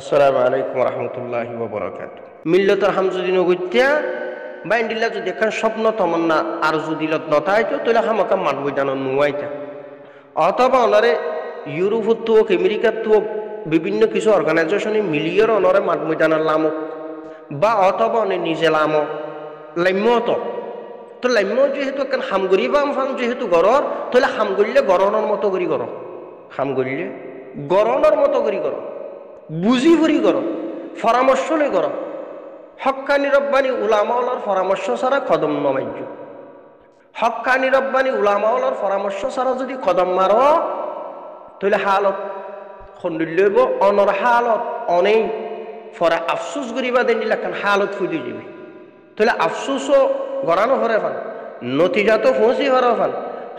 আসসালামু আলাইকুম রহমতুল্লাহি ওয়া বারাকাতুহু। মিল্লতর হামজুদি নগত্যা বাইন্ডিল্লা যদি এখন স্বপ্ন তমন্না আর যদি নতাইতো তাহলে হামাকা মানবই জানো নুয়াইতা অথবা ওনারে ইউরোপত হোক আমেরিকাত হোক বিভিন্ন কিছু অর্গানাইজেশনে মিলিয়র অনরে মানবই জানার লামো বা অথবা অনে নিজে লামো লাম্যত তো লাম্য যেহেতু এখন হামগরি বা আমফান যেহেতু গরর তাহলে হামগরিলে গরনের মতো করি গর হামগরিলে গরনের মতো করি গর বুঝি ভরি করো পরামর্শ লই করো হক্কানি রব্বানি উলামাওয়ালার পরামর্শ ছাড়া কদম নমাইজ হক্কানি রব্বানি উলামাওয়ালার পরামর্শ ছাড়া যদি কদম মারো তাহলে হালত খন্ডিল্যব অনর হালত অনেই ফরা আফসুস করিবা দেন দিলাখান হালত ফুদি যাবি তাহলে আফসুসও গড়ানো হরে ফান নতিজাত ফসি হরে ফান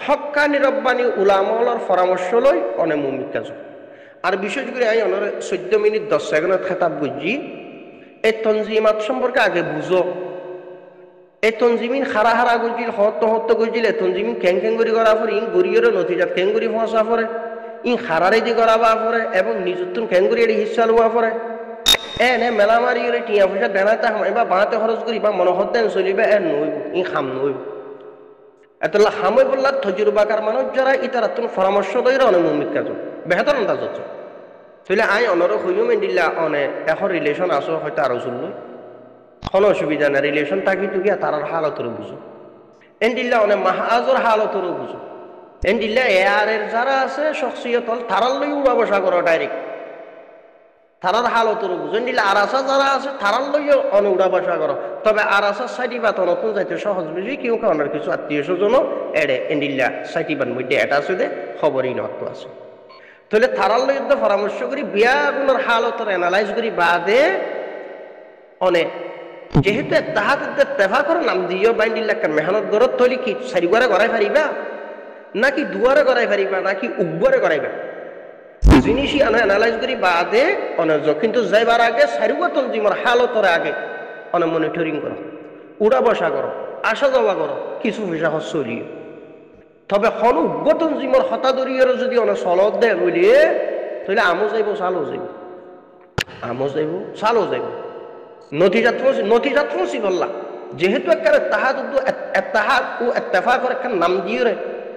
হক্কানি রব্বানি উলামাওয়ালার পরামর্শ লই অনে মুমিক কাজ আর বিশেষ করে আমি ওনার 14 মিনিট 10 সেকেন্ডের খেতাব বুঝি এই তনজিমাত সম্পর্কে আগে বুঝো এই তনজিমিন হারা হারা গুজিল হত্য গুজিল এই তনজিমিন ক্যাং করি করা পরে ইন গরিয়র নথিজাত ক্যাং করি ফসা পরে ইন হারারে দি করাবা পরে এবং নিজুত্তুন ক্যাং করি এটি হিস্সা লওয়া পরে এনে মেলামারি করে টিয়া পয়সা দেনাতে হামাই বা বাঁতে খরচ করি বা মনোহদ্দেন চলিবে এ নইব ইন খাম নইব এতলা হামই বললা তজুরবাকার মানুষ যারা ইতারাতুন পরামর্শ দইরা অনেক মুমিক কাজ বেহতর আন্দাজ হচ্ছে তাহলে আই অনর হইও মেন্দিল্লা অনে এখন রিলেশন আসো হয়তো আরো চললো কোনো অসুবিধা না রিলেশন থাকি টুকিয়া তার হালতরও বুঝো এন্দিল্লা অনে মাহাজর হালতরও বুঝো এন্দিল্লা এয়ারের যারা আছে শখসিয়ত তারার লই উড়া বসা করো ডাইরেক্ট তারার হালতরও বুঝো এন্দিল্লা আরাসা যারা আছে তারার লইও অনে উড়া বসা করো তবে আরাসা সাইডি বা নতুন যাইতে সহজ বুঝি কেউ কারণের কিছু আত্মীয় স্বজন এড়ে এন্দিল্লা সাইটিবার মধ্যে এটা আছে দে খবরই নত্ব আছে তাহলে তারার লই পরামর্শ করি বিয়াগুলোর হালতর এনালাইজ করি বাদে অনেক যেহেতু তাহাতে তেফা করে নাম দিও বাইন্ডিল্লাকে মেহনত গরত তৈলি কি চারিবারে গড়াই পারিবা নাকি দুয়ারে গড়াই পারিবা নাকি উব্বরে গড়াইবা জিনিসই এনালাইজ করি বাদে অনেক কিন্তু যাইবার আগে চারিবা তঞ্জিমর হালতরে আগে অনেক মনিটরিং করো উড়া বসা করো আসা যাওয়া করো কিছু পয়সা চলিও তবে হন উগ্গতন জিমর হতাদরিয়র যদি অনেক চলত দেয় বলিয়ে তাহলে আমও যাইব চালও যাইব আমও যাইব চালও যাইব নথিজাত ফসি বললা যেহেতু একেবারে তাহাদ ও এত্তেফা করে একটা নাম দিয়ে রে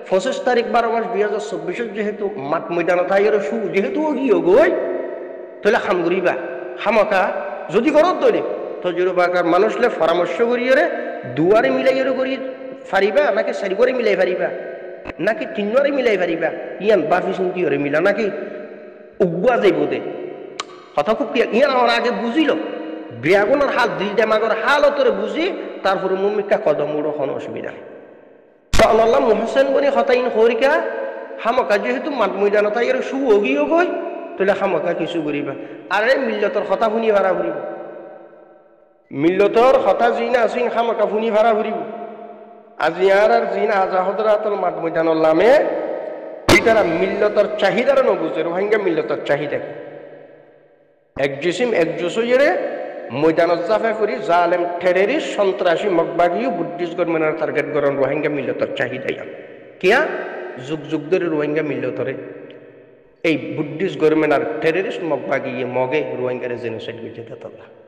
25 তারিখ 12 মাস 2024 যেহেতু মাঠ ময়দান থাইয়ের শু যেহেতু গিয়ে গই তাহলে খাম করিবা খামকা যদি করত তৈরি তজুরবাকার মানুষলে পরামর্শ করিয়ে রে দুয়ারে মিলাইয়েরও করি ফারিবা নাকি চারি করে মিলাই ফারিবা নাকি তিনরে মিলাই পারিবা ইয়ান বাফি চিন্তি হরে মিলা নাকি উগুয়া যাইব দে কথা খুব ইয়ান আমার আগে বুঝিল বিয়াগুনের হাল দিল দেমাগর হালতরে বুঝি তারপরে মুমিকা কদম উড়ো কোনো অসুবিধা আল্লাহ মুহসেন বনি হতাইন হরিকা হামকা যেহেতু মাঠ ময়দান তাই এর শু অগিও গই তাহলে হামকা কিছু করিবা আরে মিল্লতর কথা শুনি ভাড়া ফুরিব মিল্লতর কথা জিনা আসিন হামকা শুনি ভাড়া ফুরিব আজি আর জিন আজাহদরাতল মাঠ ময়দানের নামে তারা মিল্লতর চাহিদার নবুঝে রোহিঙ্গা মিল্লতর চাহিদা এক জিসিম এক জসইরে ময়দানত জাফে করি জালেম টেররিস্ট সন্ত্রাসী মগবাগিও বুদ্ধিস্ট গভর্নমেন্টের টার্গেট করেন রোহিঙ্গা মিল্লতর চাহিদাই কিয়া যুগ যুগ ধরে রোহিঙ্গা মিল্লতরে এই বুদ্ধিস্ট গভর্নমেন্টের টেররিস্ট মগবাগিয়ে মগে রোহিঙ্গারে জেনোসাইড করছে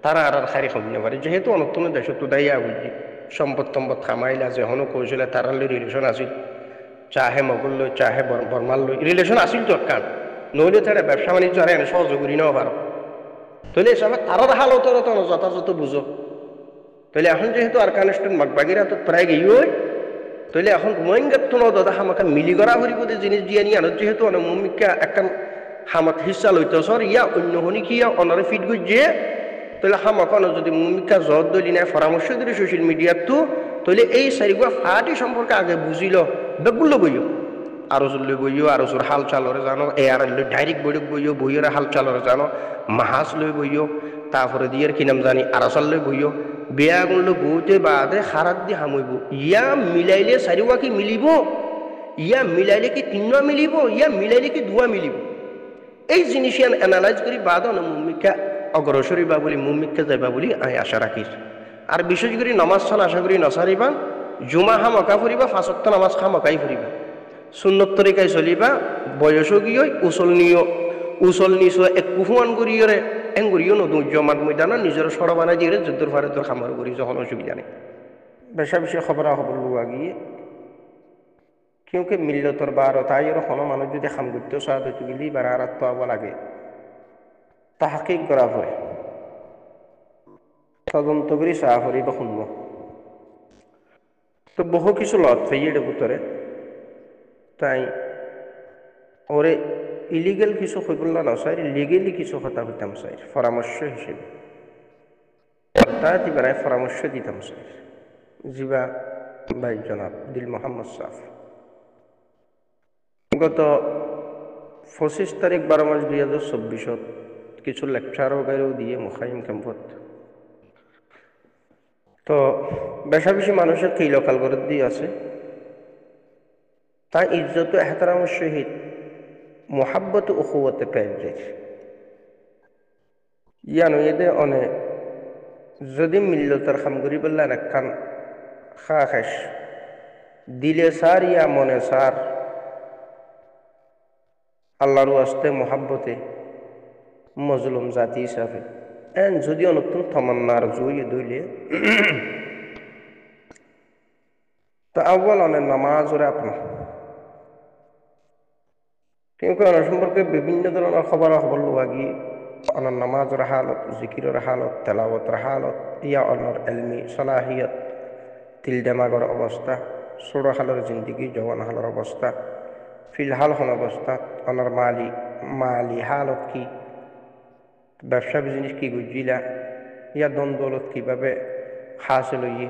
তারা আর খারি খামিয়ে পারে যেহেতু অনতন দেশ তো দায়ী বুঝি সম্পদ সম্পদ খামাইলা যে হনো কৌশলে তার রিলেশন আছিল চাহে মগল লই চাহে বর্মাল লই রিলেশন আছিল তো কান নইলে তারা ব্যবসা বাণিজ্য আর এনে সহযোগ করি নাও পারো তাহলে এসবে তারার হালতর তো যথাযথ বুঝো তাহলে এখন যেহেতু আর কানেস্টন মগবাগিরা তো প্রায় গিয়ে তাহলে এখন রোহিঙ্গার তো দাদা হামাকা মিলি করা করিব জিনিস দিয়ে নিয়ে আনো যেহেতু অনেক মমিকা একটা হামাত হিস্সা লইতে সর ইয়া অন্য হনি কি অনারে ফিট গুজিয়ে তাহলে হামাকানো যদি মুমিকা জত দলি নাই পরামর্শ দিলে সোশ্যাল মিডিয়ার তো তাহলে এই চারিগুলা ফাটি সম্পর্কে আগে বুঝিল বেগুলো বইও আরো চললে বইও আরো চোর হাল চালরে জানো এয়ার ডাইরেক্ট বইক বইও বইয়ের হাল চালরে জানো মাহাজ লই বইও তারপরে দিয়ে কি নাম জানি আরসাল লই বইও বেয়াগুন লো বইতে বাদে হারাত দিয়ে হামইব ইয়া মিলাইলে চারিগুলা কি মিলিব ইয়া মিলাইলে কি তিনটা মিলিব ইয়া মিলাইলে কি দুয়া মিলিব এই জিনিস এনালাইজ করি বাদ মুমিকা অগ্রসরী বা বলি মুমিককে যাইবা বলি আমি আশা রাখিস আর বিশেষ করে নামাজ ছান আশা করি নসারিবা জুমা হামকা ফুরিবা 5 ওয়াক্ত নামাজ খামকাই ফুরিবা সুন্নত তরিকায় চলিবা বয়সও গিয়ে উচল নিছ এক কুফুয়ান করিয়রে এঙ্গুরিও নদী জমাত ময়দান নিজের সড় বানাই দিয়ে যুদ্ধর ফারে তোর খামার করি যখন অসুবিধা নেই বেশা বেশি খবর লুয়া গিয়ে কিউকে মিল্লতর বারো তাই কোনো মানুষ যদি খাম করতে সাহায্য গেলি বা আর পাওয়া লাগে তাহাকিক করা পরে তদন্ত করি চাহ করি বা শুনব তো বহু কিছু লত ফাইয়ে ভিতরে তাই ওরে ইলিগেল কিছু হইবলা নচাই লিগেলি কিছু কথা হইতাম চাই পরামর্শ হিসেবে অর্থাৎ এবারে পরামর্শ দিতাম চাই জিবা ভাই জনাব দিল মোহাম্মদ সাফ গত 25 তারিখ 12 মাস 2024 কিছু লেকচার বগেরেও দিয়ে মুখাইম ক্যাম্পত তো বেশা বেশি মানুষের কি লোকাল গরত দিয়ে আছে তা ইজ্জত এহতারামের সহিত মোহাব্বত উখুয়তে পেয়ে যায় ইয়ানো এদের অনেক যদি মিল্লতার খাম করি বললেন একখান খা খাস দিলে সার ইয়া মনে সার আল্লাহর ওয়াস্তে মোহাব্বতে মজলুম জাতি হিসাবে এন যদি নতুন তমান্নার জুই দইলে তো আউ্বাল অনেক নামাজ ওরে আপনার কিন্তু অনেক সম্পর্কে বিভিন্ন ধরনের খবর লোয়া গিয়ে অনেক নামাজের হালত জিকিরের হালত তেলাওয়াতের হালত ইয়া অনর এলমি সলাহিয়ত তিল দেমাগর অবস্থা ছোড়ো হালের জিন্দিগি জওয়ান হালের অবস্থা ফিলহাল হন অবস্থা অনর মালি হালত কি ব্যবসা বিজনেস কি গুজিলা ইয়া দ্বন্দ্বলত কীভাবে হাসিল ইয়ে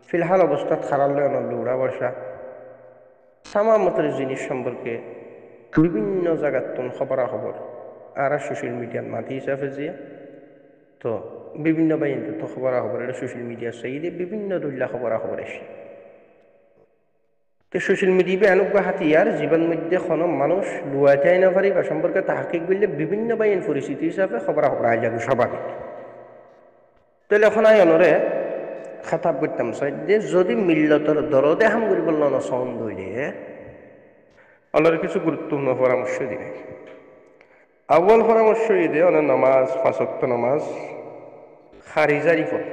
ফিলহাল অবস্থা খারালে অনর লুড়া বসা তামামতের জিনিস সম্পর্কে বিভিন্ন জায়গার তুন খবর আর সোশ্যাল মিডিয়ার মাধ্যমে হিসাবে যে তো বিভিন্ন বাহিনীতে তো খবর এটা সোশ্যাল মিডিয়ার সাইডে বিভিন্ন দল্লা খবর এসে তো সোশ্যাল মিডিয়া এনেকুৱা হাতিয়ার জীবন মধ্যে কোনো মানুষ লুয়াইতে না পারি বা সম্পর্কে তাহাকিক বললে বিভিন্ন বাহিনী পরিস্থিতি হিসাবে খবর আই যাবে স্বাভাবিক তাহলে এখন আই অনরে খাতাব করতাম চাই যে যদি মিল্লতর দরদে হাম করি বলল না সন দইলে অনরে কিছু গুরুত্বপূর্ণ পরামর্শ দিবে আউ্বাল পরামর্শ দিয়ে অনেক নামাজ 5 ওয়াক্ত নামাজ খারিজারি পড়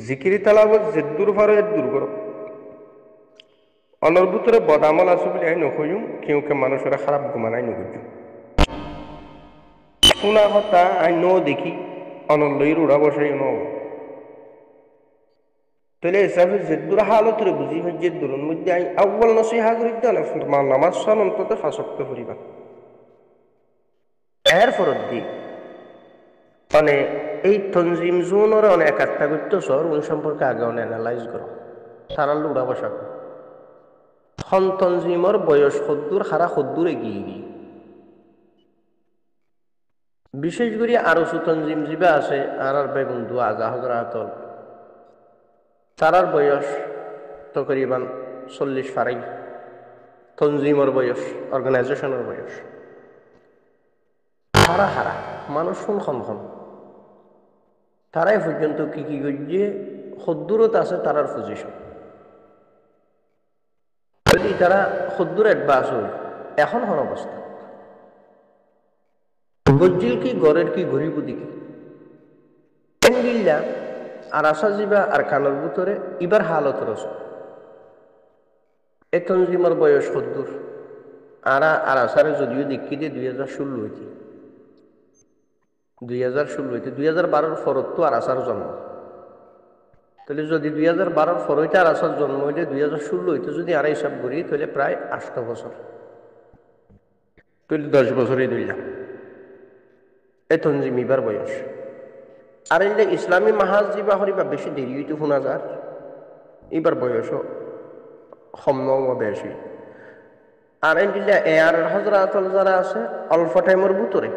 জিকিরি তালাবত জেদ্দুর ফারো এদ্দুর করো অনর ভিতরে বদামল আছে বলে আই নকইম কেউকে মানুষের খারাপ ঘুমানাই নগুজু শোনা কথা আই ন দেখি অনর লইর উড়া বসাই ন তাহলে হিসাবে জেদ্দুর হালতরে বুঝি জেদ্দুরের মধ্যে আই আউ্বাল নসিহা করি তোমার নামাজ সন অন্তত 5 ওয়াক্ত পড়িবা এর ফরত দি মানে এই তনজিম জোনের অনেক একটা করতে সর উন সম্পর্কে আগে অনেক অ্যানালাইজ করো তারা লুড়া বসা খন তনজিমর বয়স সদ্দুর হারা সদ্দুর এগিয়ে গিয়ে বিশেষ করে আরো তনজিম জিবা আছে আর বেগুন্দু আজা হজরাতল তারার বয়স তকরিবান 40 ফারাই তনজিমর বয়স অর্গানাইজেশনের বয়স হারা মানুষ খন তারাই পর্যন্ত কি করছে সদ্দূরত আছে তারার পজিশন যদি তারা সদ্দূর অ্যাডভান্স হল এখন হন অবস্থা গজ্জিল কি গড়ের কি ঘড়িব দিকে এনগিল্লা আর আসা যাবা আর কানের ভিতরে ইবার হালত রস এ তনজিমর বয়স সদ্দূর আর আসারে যদিও দেখি দিয়ে 2016 হইতে 2012 ফরত তো আর আসার জন্ম তাহলে যদি 2012 ফরইতে আর আসার জন্ম হইলে 2016 হইতে যদি আর হিসাব করি তাহলে প্রায় 8 বছর তাহলে 10 বছরই দিলাম এ তনজিমিবার বয়স আর এলে ইসলামী মাহাজ জিবা হরিবা বেশি দেরি হইতে শোনা যার এবার বয়সও সম্ন বেশি আর এলে এয়ার হজরাতল যারা আছে অল্প টাইমের ভিতরে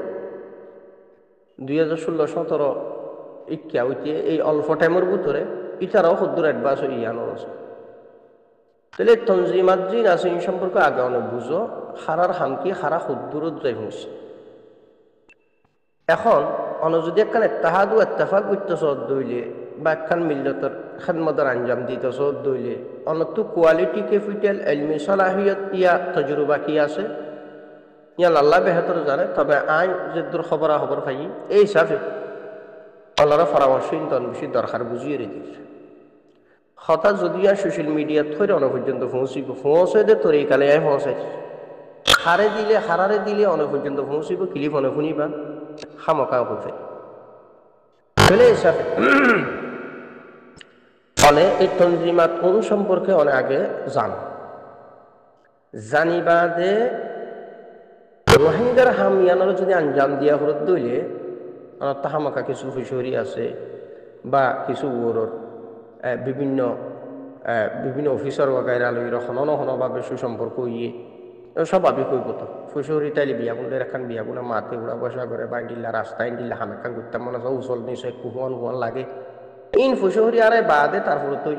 2016-17 ইচ্ছা হইতে এই অল্প টাইমের ভিতরে ইতারাও সদ্দুর অ্যাডভান্স ইয়ানোর আছে তাহলে তনজিমাত জিন আছে এই সম্পর্কে আগে অনেক বুঝো হারার হামকি হারা সদ্দুরত যাই শুনছে এখন যদি একখান এত্তাহাদু এত্তেফাক করতে সদ দইলে বা একখান মিল্লতর খেদমতের আঞ্জাম দিতে সদ দইলে অনতো কোয়ালিটি ক্যাপিটাল এলমি সলাহিয়ত ইয়া তজরুবা কি আছে ইয়া আল্লাহ বেহতর জানে তবে আইন যে দূর খবর পাই এই হিসাবে আল্লাহর পরামর্শ ইন্তন বেশি দরকার বুঝিয়ে দিয়েছে হঠাৎ যদি আর সোশ্যাল মিডিয়া থইরে অনেক পর্যন্ত পৌঁছে দে তোর এই কালে পৌঁছাইছে হারারে দিলে অনেক পর্যন্ত পৌঁছিব ক্লিপ অনেক শুনিবা খামকা হইবে ফেলে হিসাবে ফলে এই তঞ্জিমাত কোন সম্পর্কে অনেক আগে জানিবা যে রোহিঙ্গার হামিয়ানোর যদি আঞ্জাম দিয়া হরত দইলে তাহামাকা কিছু হুশরি আছে বা কিছু ওরর বিভিন্ন অফিসার বাগাইরা লইর হনভাবে সুসম্পর্ক ইয়ে স্বাভাবিক হইব তো ফুসরি তাইলে বিয়াগুনের এখন বিয়াগুনা মাতে উড়া বসা করে বাইন্ডিল্লা রাস্তায় দিল্লা হামেকান ঘুরতাম মনে হয় উচল নিচে কুহন লাগে ইন ফুসরি আরে বাদে তারপরে তুই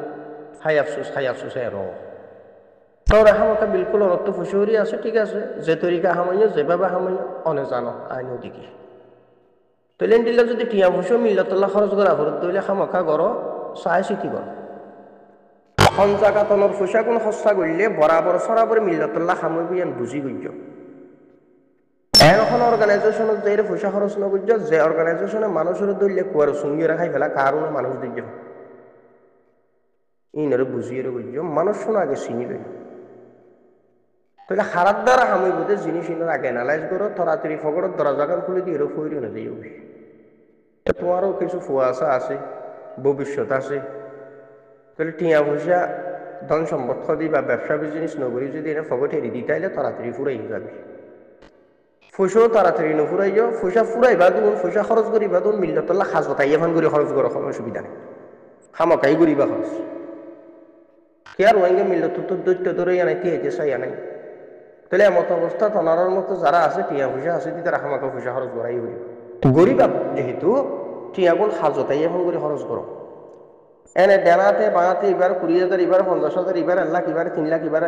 হাই আফসুস র তোর হামাকা বিলকুল অনত্য ফুসরি আছে ঠিক আছে যে তরিকা হামাইও যেভাবে হামাইও অনে জানো আইনও দিকে তৈলেন দিল্লা যদি টিয়া ফুসো মিল্লাতুল্লাহ খরচ করা ভরত দইলে হামাকা গড় চাই চিঠি কর সঞ্জাকাতনের ফুসা কোন সস্তা করলে বরাবর মিল্লাতুল্লাহ হামবি বুঝি গুজ্জ এখন অর্গানাইজেশনত যে ফুসা খরচ নগুজ্জ যে অর্গানাইজেশনে মানুষের দইলে কুয়ার সঙ্গী রাখাই ফেলা কারণে মানুষ দিজ্জ ইনরে বুঝিয়ে গুজ্জ মানুষ শোনা আগে চিনি লইল তাহলে হারাত দ্বারা হামই বুঝে জিনিস ইনার আগে অ্যানালাইজ করো তরাতরি ফগড়ের দরজাগান খুলে দিয়ে এরও ফইরি না যাই তোমারও কিছু ফুয়াশা আছে ভবিষ্যৎ আছে তাহলে টিয়া পয়সা ধন সম্পদ দি বা ব্যবসা বিজনেস নগরী যদি এনে ফগট হেরি দিতে আইলে তাড়াতাড়ি ফুরাই যাবে পয়সাও তাড়াতাড়ি নুফুরাই যাও পয়সা ফুরাইবা দুন পয়সা খরচ করিবা দুন মিল্লাতুল্লাহ খাস কথা ইয়েফান করে খরচ করো কোনো অসুবিধা নেই খামাকাই করিবা খরচ কে আর ওয়াইঙ্গে মিল্লাতুল তোর দৈত্য ধরে আনাইতে হয়েছে চাই আনাই তাহলে এমত অবস্থা তনার মতো যারা আছে টিয়া পয়সা আছে তারা খামাকা পয়সা খরচ করাই গরিব যেহেতু টিয়াগুন হাজতাই এখন করে খরচ করো এনে দেনাতে বাঙাতে এবার 20,000 এবার 50,000 এবার 1 লাখ এবার 3 লাখ এবার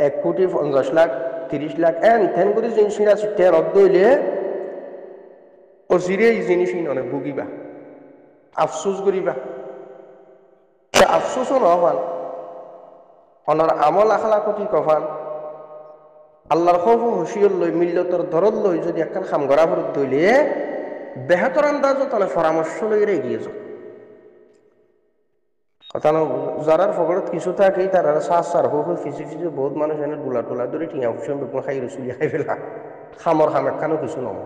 1 কোটি 50 লাখ 30 লাখ তেন করে জিনিস আছে রদ দইলে ও সিরে এই জিনিস অনেক ভুগিবা আফসোস করিবা আফসোসও নহবান অনার আমল আখলা কটি কফান আল্লাহর খৌফ হুশিয়র লই মিল্লতর ধরত লই যদি একখান খাম গড়া ভরত দইলে বেহতর আন্দাজ তাহলে পরামর্শ লই এগিয়ে যাও কথা না যারার ফগড়ত কিছু থাকেই তারা সার হোক ফিসি বহুত মানুষ এনে ডোলা ধরে টিয়া ফুসন বেগুন খাই রসুলি খাই ফেলা খামর খাম একখানো কিছু নম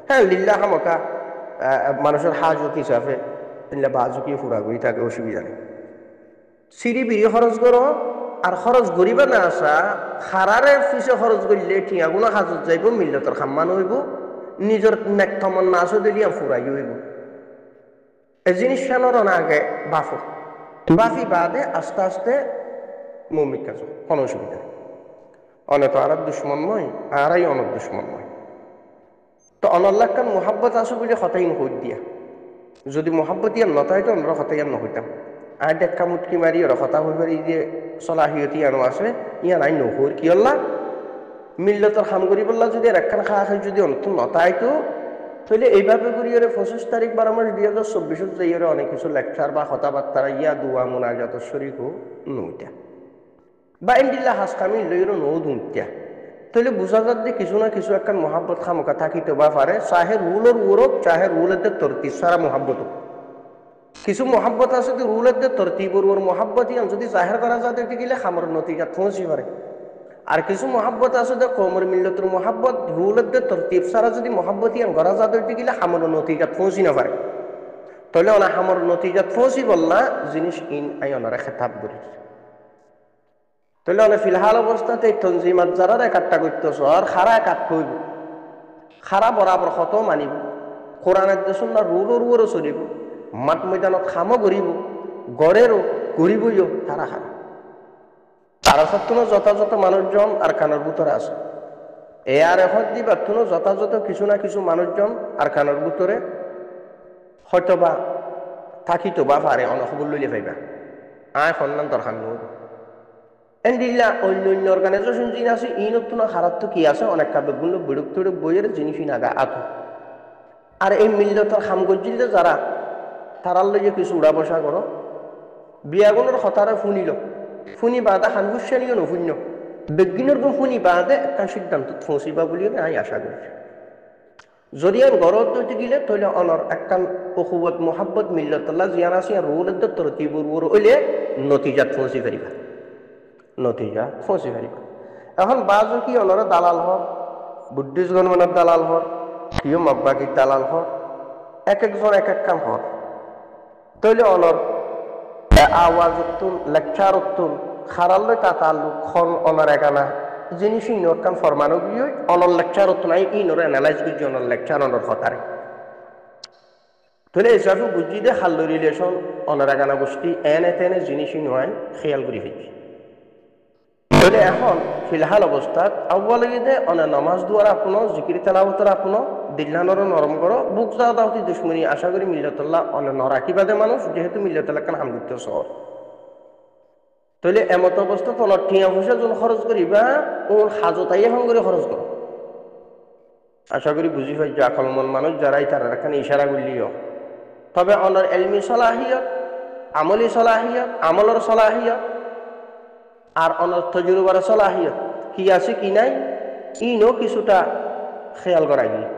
হ্যাঁ লিল্লা খামকা মানুষের হাজত হিসাবে বাজুকিয়ে ফুরা করি থাকে অসুবিধা নেই সিঁড়ি বিড়ি খরচ করো আর খরচ করিবা না আসা খারারে ফিসে খরচ করলে টিয়াগুলো হাজত যাইব মিল্লতর খাম্মান হইব নিজের নেকথমন না আসো দিলি ফুরাই হইব এই জিনিস ফেলার আগে বাফি বাদে আস্তে আস্তে মৌমিক কাজ কোনো অসুবিধা নেই অনেক আর দুশ্মন নয় আরাই অনেক দুশ্মন নয় তো অনল্লাহকান মোহাব্বত আসো বলে হতাই নহইত দিয়া যদি মোহাব্বত ইয়ান নতাইতো আমরা হতাইয়ান নহইতাম আর দেখা মুটকি মারি ওরা হতা হয়ে পারি যে চলাহিয়তি আনো আছে ইয়া নাই নহর কি আল্লাহ মিল্লতর খাম করি বললা যদি একখান খাওয়া খাই যদি অন্ত নতাইতো তাহলে এইভাবে করি ওরে 25 তারিখ 12 মাস 2024 যাই ওরে অনেক কিছু লেকচার বা কথাবার্তা ইয়া দুয়া মোনাজাত শরীক নইটা বা ইন্দিল্লা হাসকামি লইরো নৌ দুইটা তাহলে বুঝা যাত যে কিছু না কিছু একখান মহাব্বত খামকা থাকিতে বা পারে চাহে রুলের ওরক চাহে রুলের তরতিব সারা মহাব্বত কিছু মহাব্বত আছে যে রুলের তরতিবর ওর মহাব্বত ইয়ান যদি জাহের করা যাতে গেলে খামর নতিজা পৌঁছি পারে আর কিছু মহাব্বত আছে যে কমর মিল্লতর মহাব্বত রুলের তরতিব সারা যদি মহাব্বত ইয়ান করা যাতে গেলে খামর নতিজা পৌঁছি না পারে তাহলে ওনা খামর নতিজা পৌঁছি বললা জিনিস ইন আই ওনারা খেতাব করি তাহলে অনেক ফিলহাল অবস্থাতে তঞ্জিমাত যারা একাট্টা করতেছ আর খারা একাট হইব খারা বরাবর কত মানিব কোরআনের দেশন না রুলর ওরও চলিব মাঠ ময়দানত খামো করিব গড়েরও করিবইও তারা হারা তারা সত্য যথাযথ মানুষজন আর কানের ভিতরে আছে এ আর এখন দিবা তুনো যথাযথ কিছু না কিছু মানুষজন আর কানের ভিতরে হয়তো বা থাকিত বা পারে অনখবর লইলে পাইবা আয় সন্ধান দরকার নয় এন্ডিল্লা অন্য অর্গানাইজেশন যিনি আছে ই নতুন হারাত কি আছে অনেক কাব্যগুলো বিরক্ত বইয়ের জিনিস নাগা আত আর এই মিল্লতর খামগজ্জিলে যারা তারার লইয়ে কিছু উড়া বসা করো বিয়াগুলোর হতারে ফুনিল ফুনি বাদা খানগুসানিও নফুন্য বিজ্ঞানের গুণ শুনি বাদে একটা সিদ্ধান্ত পৌঁছিবা বলিও আমি আশা করি যদি আমি গরত দইতে গেলে তাহলে অনর একটা অকুবত মোহাব্বত মিল্লতল্লাহ জিয়ান আছে রুলের তরতিবুর হইলে নতিজাত পৌঁছি ফেরিবা নতিজা পৌঁছি ফেরিবা এখন বাজও কি অনরা দালাল হর বুদ্ধিস্ট গণমানের দালাল হর কেউ মগবাগির দালাল হর এক একজন এক এক কাম হর তাইলে অনর আওয়াজ উত্তুন লেকচার উত্তুন খারাল্লে তা তাল্লুক খন অনার একানা জিনিস ইনোর কান ফরমানো গিয়ে অনর লেকচার উত্তুন আই ইনোর অ্যানালাইজ করছি অনর লেকচার অনর হতারে তাহলে এসব বুঝি দে খাল্ল রিলেশন অনর একানা গোষ্ঠী এনে তেনে জিনিস নয় খেয়াল করে ফেলছি তাহলে এখন ফিলহাল অবস্থাত আউ্বালিদে অনে নমাজ দুয়ার আপনো জিকির তেলাওয়াতের আপনো দিল্লানর নরম করো বুক যাওয়া দাওতি দুশ্মনী আশা করি মিল্লাতুল্লাহ অনে নরাকিবাদে মানুষ যেহেতু মিল্লাতুল্লাহ কান হামগুত্য শহর তাহলে এমত অবস্থা অনর টিয়া পয়সা যখন খরচ করিবা ওর হাজতাই এখন করে খরচ করো আশা করি বুঝি পাই যে আকলমন মানুষ যারাই তারা এখানে ইশারা করলিও তবে অনর এলমি সলাহিয়ত আমলি সলাহিয়ত আমলর সলাহিয়ত আর অনর তজুরবার সলাহিয়ত কি আছে কি নাই ইনও কিছুটা খেয়াল করা গিয়ে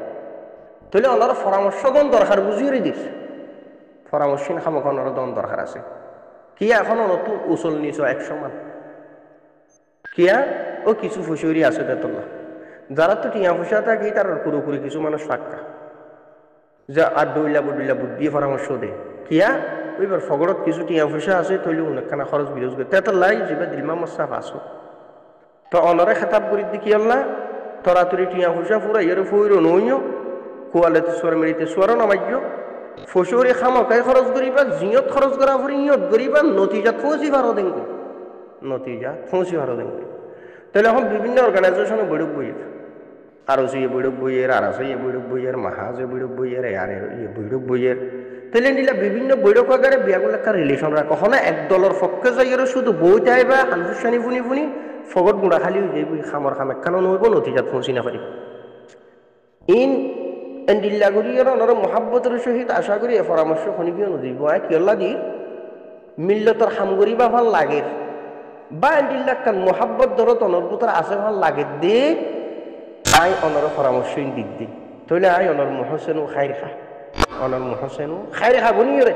তাহলে অনর পরামর্শগণ দরকার বুঝিয়ে দিস পরামর্শীন খামক অনর দন দরকার আছে কি এখন নতুন উচল নিছ 100 মান কিয়া ও কিছু ফুসুরি আছে বেতল্লা যারা তো টিয়া ফুসা থাকে তার পুরোপুরি কিছু মানুষ ফাঁকা যা আর দইলা বুদ্ধি পরামর্শ দে কিয়া ওইবার ফগরত কিছু টিয়া ফুসা আছে তৈলে অনেকখানা খরচ বিরোজ করে তেতল্লাই যেবা দিলমা মশাফ আসো তো অনরে খেতাব করি দি কি আল্লাহ তরাতরি টিয়া ফুসা ফুরা ইয়ের ফুইরো নইও কুয়ালেতে সোয়ার মেরিতে সোয়ারও নামাইও ফসুরি খামকাই খরচ করিবা জিয়ত খরচ করা ফুরি ইয়ত করিবা নতিজাত পৌঁছি ভারো দেন নতিজাত পৌঁছি ভারো দেন তাহলে এখন বিভিন্ন অর্গানাইজেশনে বৈঠক বইয়ের আরো সে বৈঠক বইয়ের আর আছে বৈঠক বইয়ের মাহাজে বৈঠক বইয়ের আর বৈঠক বইয়ের তাহলে নিলা বিভিন্ন বৈঠক আকারে বিয়াগুলো একটা রিলেশন রাখা কখনো এক দলের পক্ষে যাই শুধু বই যাইবা আনফুসানি ফুনি ফুনি ফগত গুড়া খালি যাইব খামর খাম একখানো নইব নতিজাত পৌঁছি না পারিব ইন এন্ডিল্লা করিয়ার ওনার মহাব্বতের সহিত আশা করি এ পরামর্শ শুনিবিও নদীব কিয়ল্লা দি মিল্লতর হাম করিবা ভাল লাগে বা এন্ডিল্লা কান মহাব্বত ধরত অনর্বতর আছে ভাল লাগে দে আই অনর পরামর্শ দিক দি তাহলে আই অনর মহসেনু খাইর খা অনর মহসেনু খাইর খা বনি রে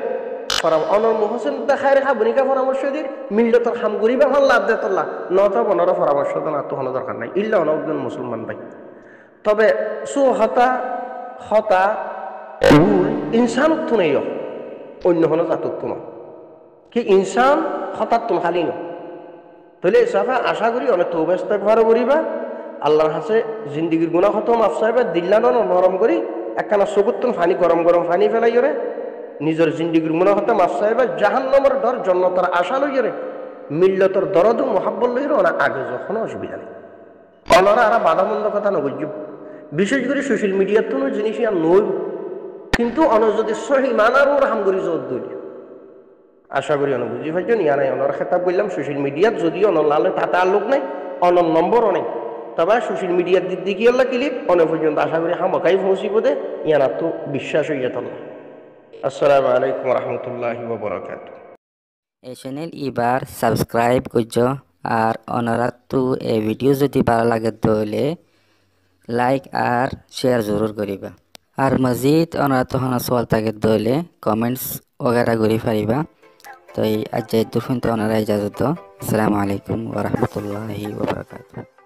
অনর মহসেন খাইর খা বনিকা পরামর্শ দি মিল্লতর হাম করিবা ভাল লাভ দে তোল্লা নত অনর পরামর্শ তো না তো হন দরকার নাই ইল্লা অনজন মুসলমান ভাই তবে সু হতা ভুল ইনসান তুনেই অন্য হন জাতক তুন কি ইনসান হঠাৎ তুন খালি ন তাহলে সাফা আশা করি অনেক তৌবাস্তা ভালো করিবা আল্লাহর হাসে জিন্দিগির গুণা হতো মাফ সাহেবা দিল্লানো নরম করি একখানা সবুত্তন ফানি গরম ফানি ফেলাই রে নিজের জিন্দিগির গুণা হতো মাফ সাহেবা জাহান্নামের ডর জন্নতর আশা লই রে মিল্লতর দরদ মোহাব্বত লই রে ওনা আগে যখন অসুবিধা নেই অনরা আর বাধামন্দ কথা নগজ্য বিশেষ করে সোশ্যাল মিডিয়ার তো জিনিস আর নই কিন্তু অন যদি সহি মানারও হাম করি জোর দলি আশা করি অন বুঝি পাইছ নিয়া নাই অনর খেতাব বললাম সোশ্যাল মিডিয়াত যদি অনলালে তাতে আলোক নাই অনর নম্বরও নেই তবে সোশ্যাল মিডিয়ার দিক দিয়ে কি আল্লাহ ক্লিপ অনেক পর্যন্ত আশা করি হামকাই পৌঁছিব দে ইয়ার তো বিশ্বাস হইয়া তল্লা আসসালামু আলাইকুম রহমতুল্লাহি ওয়া বারাকাতুহু এই চ্যানেল এবার সাবস্ক্রাইব করছো আর অনারা তো এই ভিডিও যদি ভালো লাগে তাহলে লাইক আর শেয়ার জরুর করিবা আর মজিদ অনারা তখন সওয়াল থাকে তাহলে কমেন্টস वगैरह করি পারিবা তো এই আজ দুফুন তো অনারা ইজাজত আসসালামু আলাইকুম ওয়া রাহমাতুল্লাহি ওয়া বারাকাতুহু।